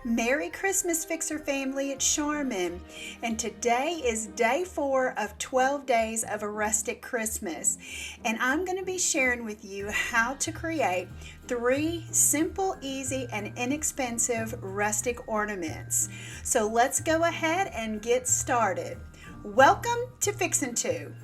Merry Christmas, Fixer family, it's Charmin, and today is day 4 of 12 days of a rustic Christmas, and I'm going to be sharing with you how to create 3 simple, easy, and inexpensive rustic ornaments. So let's go ahead and get started. Welcome to Fixin' 2.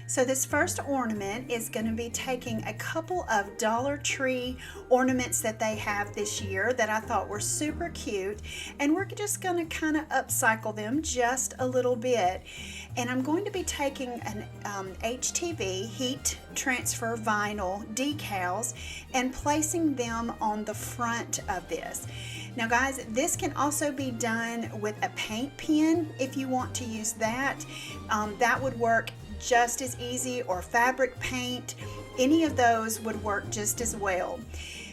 So this first ornament is going to be taking a couple of Dollar Tree ornaments that they have this year that I thought were super cute, and we're just going to kind of upcycle them just a little bit. And I'm going to be taking an HTV heat transfer vinyl decals and placing them on the front of this. Now guys, this can also be done with a paint pen if you want to use that. That would work just as easy, or fabric paint. Any of those would work just as well.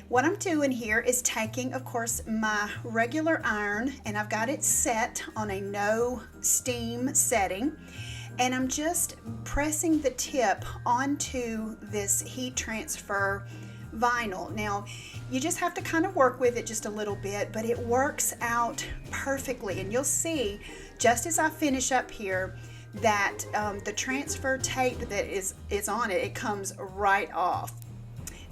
What I'm doing here is taking, of course, my regular iron, and I've got it set on a no steam setting, and I'm just pressing the tip onto this heat transfer vinyl. Now you just have to kind of work with it just a little bit, but it works out perfectly, and you'll see just as I finish up here that the transfer tape that is on it comes right off.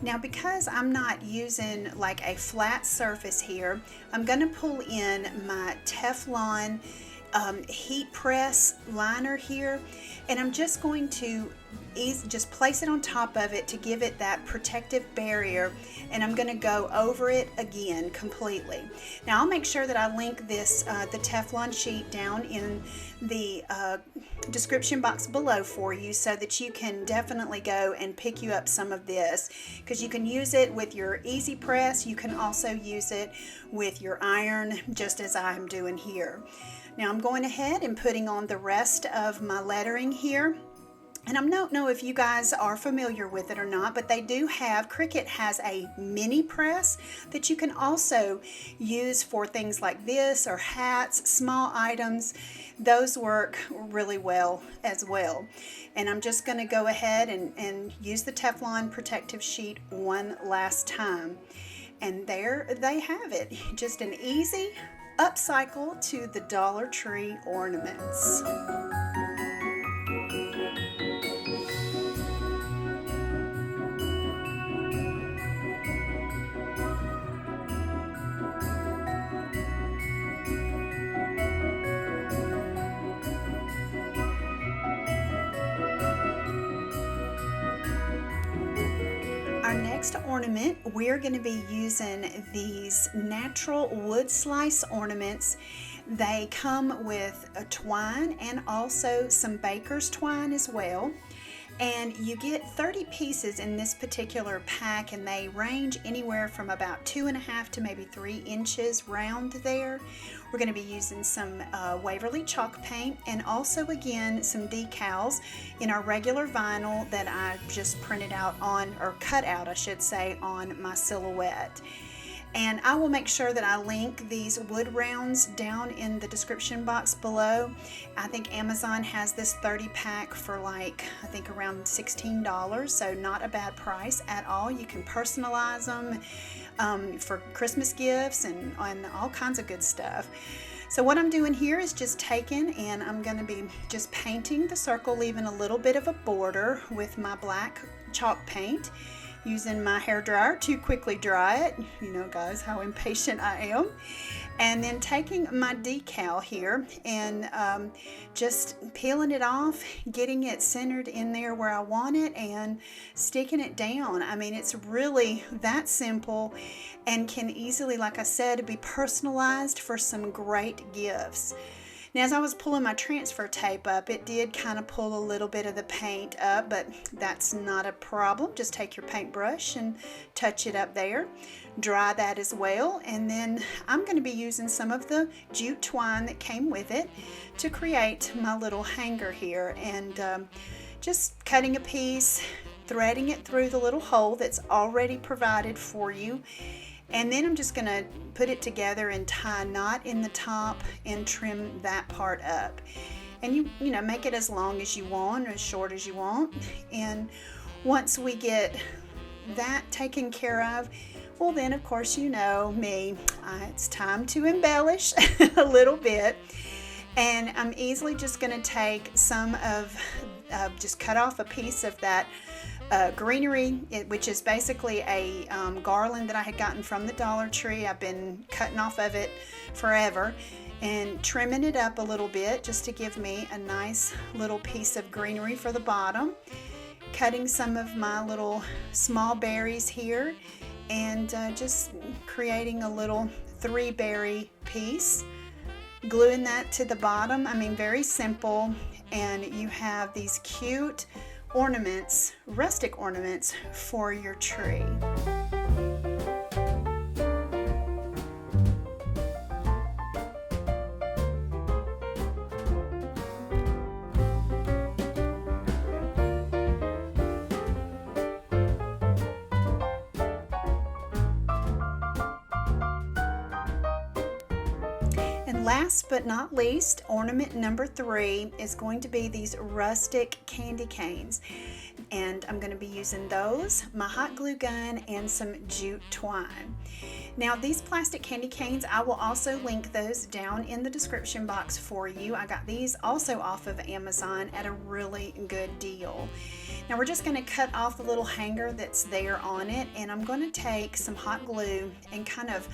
Now because I'm not using like a flat surface here, I'm going to pull in my Teflon heat press liner here, and I'm just going to just place it on top of it to give it that protective barrier, and I'm going to go over it again completely. Now I'll make sure that I link this the Teflon sheet down in the description box below for you, so that you can definitely go and pick you up some of this, because you can use it with your easy press. You can also use it with your iron, just as I'm doing here. Now I'm going ahead and putting on the rest of my lettering here. And I don't know if you guys are familiar with it or not, but they do have, Cricut has a mini press that you can also use for things like this, or hats, small items. Those work really well as well. And I'm just going to go ahead and use the Teflon protective sheet one last time. And there they have it. Just an easy upcycle to the Dollar Tree ornaments. Next ornament, we're going to be using these natural wood slice ornaments. They come with a twine and also some baker's twine as well. And you get 30 pieces in this particular pack, and they range anywhere from about 2.5 to maybe 3 inches round there. We're going to be using some Waverly chalk paint, and also again some decals in our regular vinyl that I just printed out on, or cut out I should say, on my silhouette. And I will make sure that I link these wood rounds down in the description box below. I think Amazon has this 30 pack for like, I think around $16, so not a bad price at all. You can personalize them for Christmas gifts and all kinds of good stuff. So what I'm doing here is just taking, and I'm going to be just painting the circle, leaving a little bit of a border with my black chalk paint, using my hair dryer to quickly dry it. You know guys how impatient I am. And then taking my decal here and just peeling it off, getting it centered in there where I want it, and sticking it down. I mean, it's really that simple, and can easily, like I said, be personalized for some great gifts. Now as I was pulling my transfer tape up, it did kind of pull a little bit of the paint up, but that's not a problem. Just take your paintbrush and touch it up there. Dry that as well, and then I'm going to be using some of the jute twine that came with it to create my little hanger here, and just cutting a piece, threading it through the little hole that's already provided for you. And then I'm just going to put it together and tie a knot in the top and trim that part up. And you know, make it as long as you want or as short as you want. And once we get that taken care of, Well, then of course you know me, it's time to embellish a little bit. And I'm easily just going to take some of, just cut off a piece of that greenery, which is basically a garland that I had gotten from the Dollar Tree. I've been cutting off of it forever and trimming it up a little bit just to give me a nice little piece of greenery for the bottom. Cutting some of my little small berries here and just creating a little 3-berry piece. Gluing that to the bottom. I mean, very simple, and you have these cute ornaments, rustic ornaments for your tree. And last but not least, ornament number 3 is going to be these rustic candy canes. And I'm going to be using those, my hot glue gun, and some jute twine. Now these plastic candy canes, I will also link those down in the description box for you. I got these also off of Amazon at a really good deal. Now we're just going to cut off the little hanger that's there on it, and I'm going to take some hot glue and kind of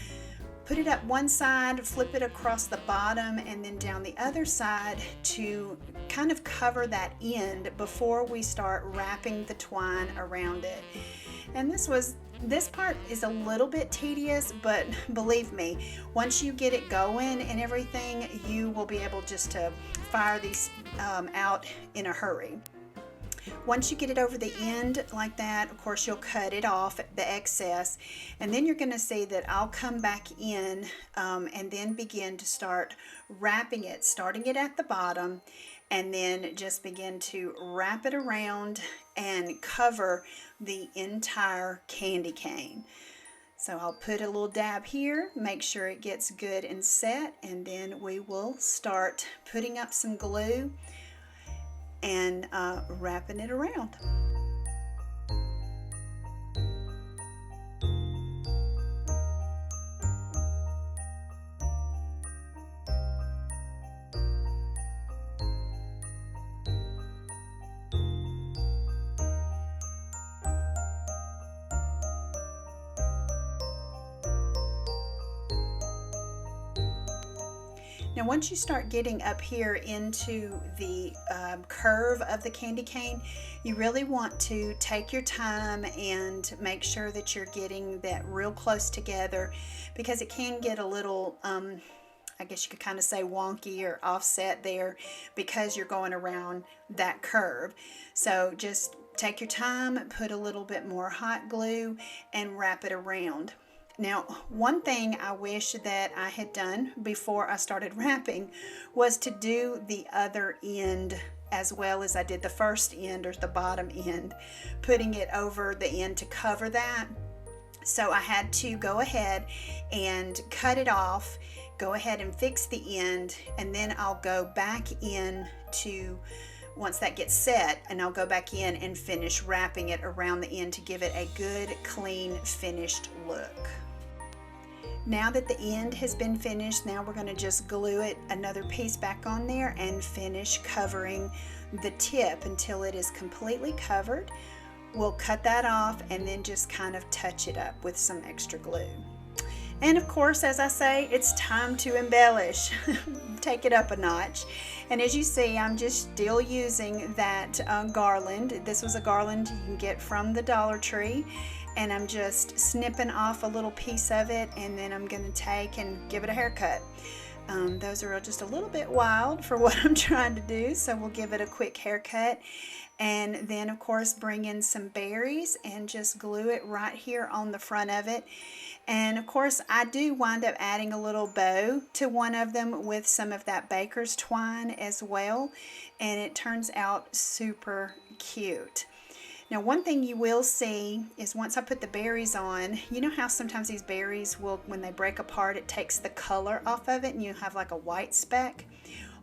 put it up one side, flip it across the bottom, and then down the other side to kind of cover that end before we start wrapping the twine around it. And this part is a little bit tedious, but believe me, once you get it going and everything, you will be able just to fire these out in a hurry. Once you get it over the end like that, of course you'll cut it off, the excess, and then you're going to see that I'll come back in and then begin to start wrapping it, starting it at the bottom, and then just begin to wrap it around and cover the entire candy cane. So I'll put a little dab here, make sure it gets good and set, and then we will start putting up some glue and wrapping it around. Now once you start getting up here into the curve of the candy cane, you really want to take your time and make sure that you're getting that real close together, because it can get a little, I guess you could kind of say wonky or offset there because you're going around that curve. So just take your time, put a little bit more hot glue, and wrap it around. Now, one thing I wish that I had done before I started wrapping was to do the other end as well as I did the first end, or the bottom end, putting it over the end to cover that. So I had to go ahead and cut it off, go ahead and fix the end, and then I'll go back in to, once that gets set, and I'll go back in and finish wrapping it around the end to give it a good, clean, finished look. Now that the end has been finished, now we're going to just glue it, another piece back on there, and finish covering the tip until it is completely covered. We'll cut that off and then just kind of touch it up with some extra glue. And of course, as I say, it's time to embellish. Take it up a notch. And as you see, I'm just still using that garland. This was a garland you can get from the Dollar Tree. And I'm just snipping off a little piece of it, and then I'm going to take and give it a haircut. Those are just a little bit wild for what I'm trying to do, so we'll give it a quick haircut. And then of course bring in some berries and just glue it right here on the front of it. And of course I do wind up adding a little bow to one of them with some of that baker's twine as well, and it turns out super cute. Now one thing you will see is once I put the berries on, you know how sometimes these berries will, when they break apart, it takes the color off of it and you have like a white speck?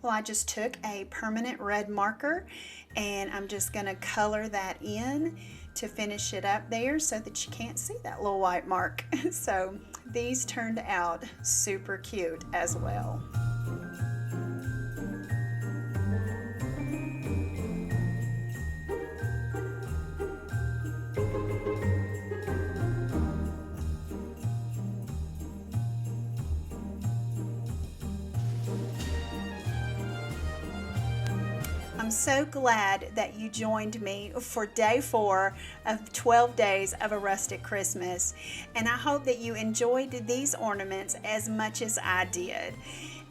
Well, I just took a permanent red marker and I'm just going to color that in to finish it up there so that you can't see that little white mark. So these turned out super cute as well. I'm so glad that you joined me for day 4 of 12 days of a rustic Christmas, and I hope that you enjoyed these ornaments as much as I did.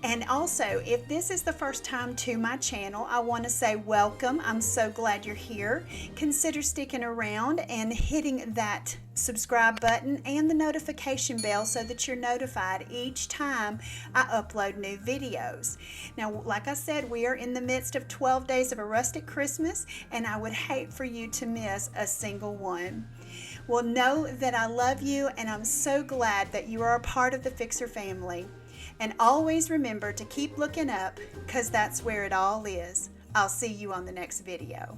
And also, if this is the first time to my channel, I want to say welcome. I'm so glad you're here. Consider sticking around and hitting that subscribe button and the notification bell so that you're notified each time I upload new videos. Now, like I said, we are in the midst of 12 days of a rustic Christmas, and I would hate for you to miss a single one. Well, know that I love you, and I'm so glad that you are a part of the Fixer family. And always remember to keep looking up, because that's where it all is. I'll see you on the next video.